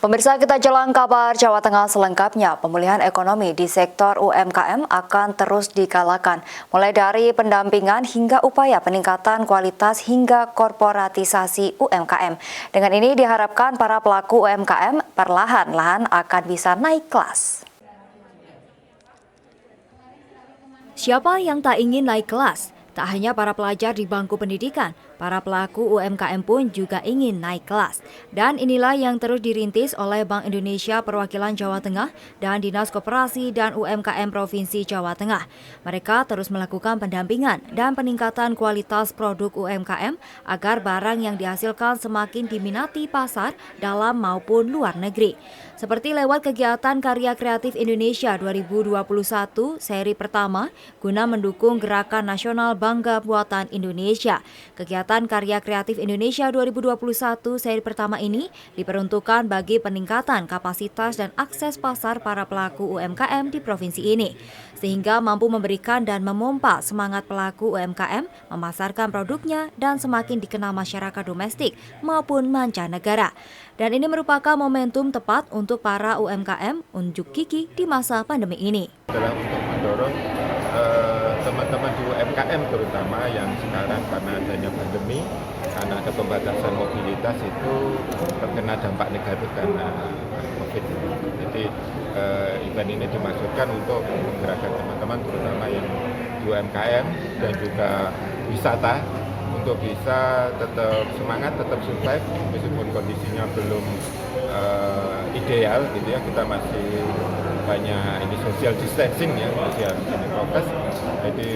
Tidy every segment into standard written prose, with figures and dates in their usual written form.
Pemirsa, kita jelang kabar Jawa Tengah selengkapnya. Pemulihan ekonomi di sektor UMKM akan terus digalakan, mulai dari pendampingan hingga upaya peningkatan kualitas hingga korporatisasi UMKM. Dengan ini diharapkan para pelaku UMKM perlahan-lahan akan bisa naik kelas. Siapa yang tak ingin naik kelas? Tak hanya para pelajar di bangku pendidikan, para pelaku UMKM pun juga ingin naik kelas. Dan inilah yang terus dirintis oleh Bank Indonesia Perwakilan Jawa Tengah dan Dinas Koperasi dan UMKM Provinsi Jawa Tengah. Mereka terus melakukan pendampingan dan peningkatan kualitas produk UMKM agar barang yang dihasilkan semakin diminati pasar dalam maupun luar negeri. Seperti lewat kegiatan Karya Kreatif Indonesia 2021 seri pertama guna mendukung Gerakan Nasional Bangga Buatan Indonesia. Kegiatan Karya Kreatif Indonesia 2021 seri pertama ini diperuntukkan bagi peningkatan kapasitas dan akses pasar para pelaku UMKM di provinsi ini, sehingga mampu memberikan dan memompa semangat pelaku UMKM memasarkan produknya dan semakin dikenal masyarakat domestik maupun mancanegara. Dan ini merupakan momentum tepat untuk para UMKM unjuk gigi di masa pandemi ini. Adalah untuk mendorong teman-teman di UMKM terutama yang sekarang karena adanya pandemi, karena ada pembatasan mobilitas itu terkena dampak negatif karena COVID. Jadi event ini dimaksudkan untuk menggerakkan teman-teman terutama yang di UMKM dan juga wisata untuk bisa tetap semangat, tetap survive meskipun kondisinya belum ideal gitu ya. Kita masih banyak ini social distancing ya, masih harus ini prokes, jadi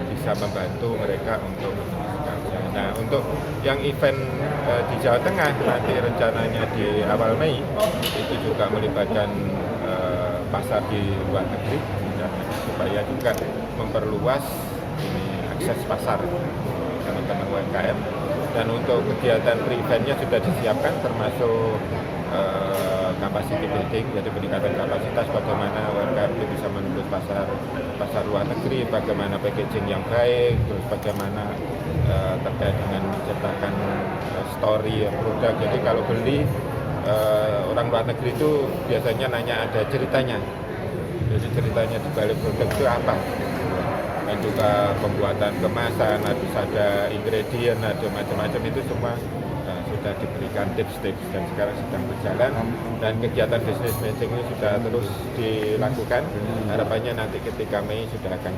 bisa membantu mereka untuk bekerja. Nah, untuk yang event di Jawa Tengah nanti rencananya di awal Mei itu juga melibatkan pasar di luar negeri supaya juga memperluas ini akses pasar teman-teman UMKM. Dan untuk kegiatan pre-eventnya sudah disiapkan termasuk capacity building, jadi peningkatan kapasitas bagaimana UMKM itu bisa menembus pasar luar negeri, bagaimana packaging yang baik, terus bagaimana terkait dengan menciptakan story produk. Jadi kalau beli orang luar negeri itu biasanya nanya ada ceritanya, jadi ceritanya di balik produk itu apa, dan juga pembuatan kemasan, harus ada ingredient, ada macam-macam, itu semua sudah diberikan tips-tips dan sekarang sedang berjalan, dan kegiatan business matching ini sudah terus dilakukan. Harapannya nanti ketika Mei sudah akan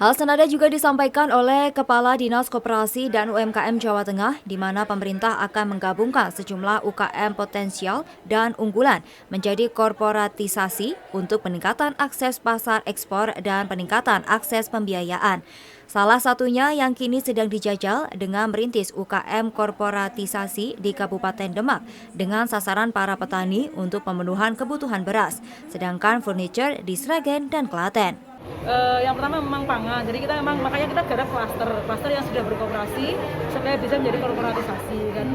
Hal senada juga disampaikan oleh Kepala Dinas Koperasi dan UMKM Jawa Tengah, di mana pemerintah akan menggabungkan sejumlah UKM potensial dan unggulan menjadi korporatisasi untuk peningkatan akses pasar ekspor dan peningkatan akses pembiayaan. Salah satunya yang kini sedang dijajal dengan merintis UKM korporatisasi di Kabupaten Demak dengan sasaran para petani untuk pemenuhan kebutuhan beras, sedangkan furniture di Sragen dan Klaten. Yang pertama memang pangan, jadi kita memang makanya kita garap klaster yang sudah berkooperasi supaya bisa menjadi korporatisasi. Dan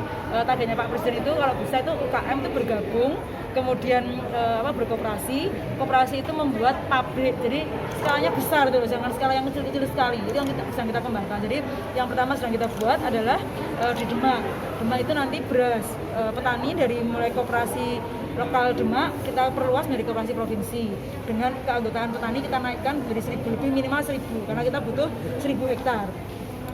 targetnya Pak Presiden itu kalau bisa itu UKM itu bergabung, kemudian berkooperasi. Kooperasi itu membuat pabrik, jadi skalanya besar tuh, jangan skala yang kecil-kecil sekali. Itu yang bisa kita kembangkan. Jadi yang pertama sedang kita buat adalah di Demak. Demak itu nanti beras petani dari mulai koperasi lokal Demak kita perluas menjadi koperasi provinsi. Dengan keanggotaan petani kita naikkan dari 1.000 lebih, minimal 1.000 karena kita butuh 1.000 hektar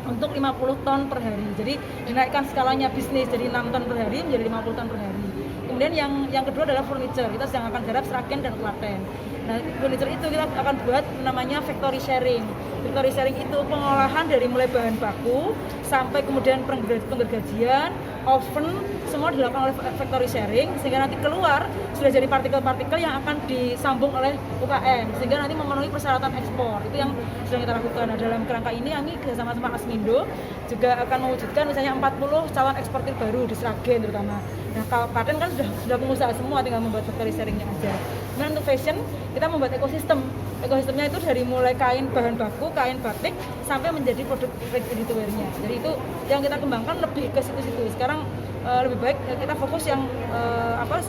untuk 50 ton per hari. Jadi dinaikkan skalanya bisnis dari 6 ton per hari menjadi 50 ton per hari. Kemudian yang kedua adalah furniture. Kita sedang akan garap Sragen dan Klaten. Nah, furniture itu kita akan buat namanya factory sharing. Factory sharing itu pengolahan dari mulai bahan baku sampai kemudian penggergajian, oven, semua dilakukan oleh factory sharing, sehingga nanti keluar sudah jadi partikel-partikel yang akan disambung oleh UKM, sehingga nanti memenuhi persyaratan ekspor. Itu yang sedang kita lakukan. Nah, dalam kerangka ini kami bersama-sama Asmindo juga akan mewujudkan misalnya 40 calon eksportir baru di Sragen terutama. Nah, kalau Klaten kan sudah pengusaha semua, tinggal membuat factory sharingnya aja. Kemudian untuk fashion, kita membuat ekosistem. Ekosistemnya itu dari mulai kain bahan baku, kain batik, sampai menjadi produk ready to wear-nya. Jadi itu yang kita kembangkan lebih ke situ-situ. Sekarang lebih baik kita fokus yang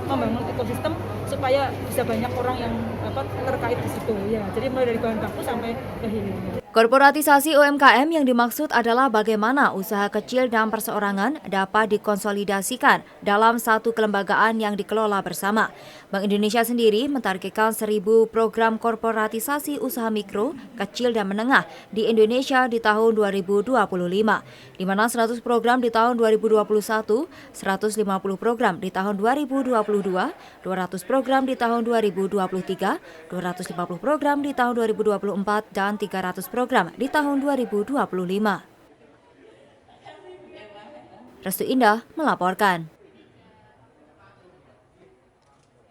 membangun ekosistem supaya bisa banyak orang yang terkait di situ. Ya, jadi mulai dari bahan baku sampai ke hilir. Korporatisasi UMKM yang dimaksud adalah bagaimana usaha kecil dan perseorangan dapat dikonsolidasikan dalam satu kelembagaan yang dikelola bersama. Bank Indonesia sendiri mentargetkan 1.000 program korporatisasi usaha mikro, kecil dan menengah di Indonesia di tahun 2025, di mana 100 program di tahun 2021, 150 program di tahun 2022, 200 program di tahun 2023, 250 program di tahun 2024, dan 300 program di tahun 2025. Restu Indah melaporkan.